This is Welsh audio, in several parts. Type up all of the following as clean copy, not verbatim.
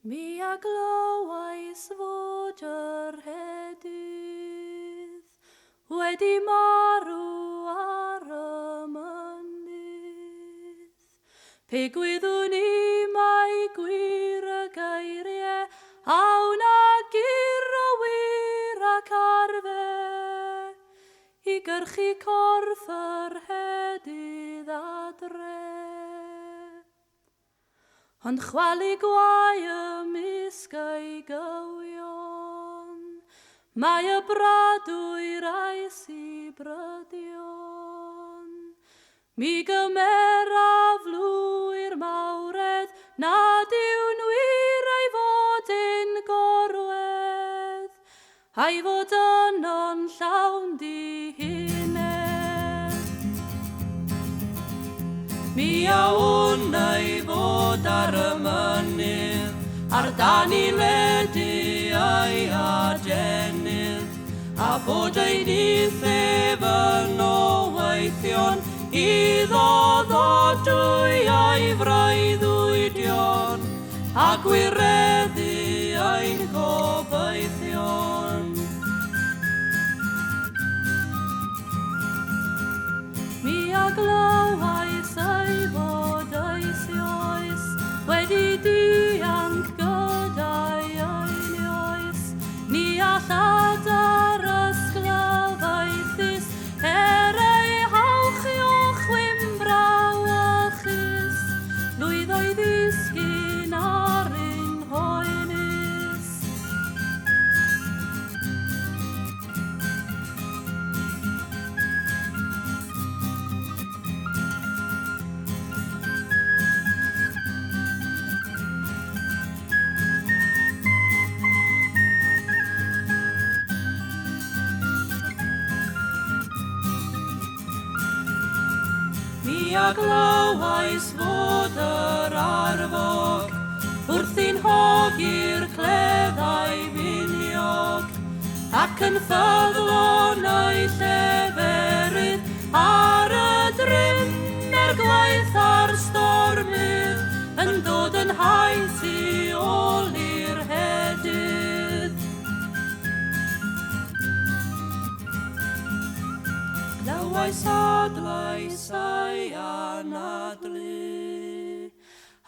Mi a glywais fod yr hedydd wedi marw ar y mynydd. Pe gwyddwn ni mai gwir y geiriau a wna giro wir ac arfer i gyrchu corff yr hedydd adre. Ond chwalu gwau ymysg ei gywion, mae y bradwyr ais i brydion. Mi gymeraf lwyr mawredd, nad yw'n wir ei fod yn gorwedd, a'i fod yno'n llawn dihunedd. Mi awn ei fod ar y mynydd, ar dan I ledu a'i adenydd, a bod ei dithef yn o weithion, iddo ddodwy a'i freuddwydion, a gwireddu a'i'n gobeithion. Mi a glywais ei fod eisoes wedi dianc gyda'i einioes, ni all adar ysglyfaethus ei hawchio chwimbraw ychus, lwydd o'i ddisgyn ar un hoenus. Mi a glywais fod yr arfog wrth i'n hogi'r cleddau finiog, ac yn ffyddlon o'i lleferydd ar y drym gwaith ar stormydd, yn dod yn haith I ôl i'r hedydd. Glywais adlais ei anadlu,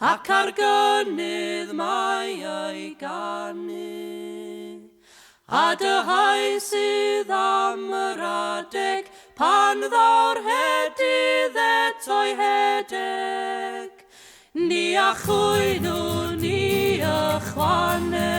ac ar gynnydd mae ei ganu, a dyhau sydd am yr adeg pan ddaw'r hedydd eto'i hedeg, ni a chwynw ni y chwaneg.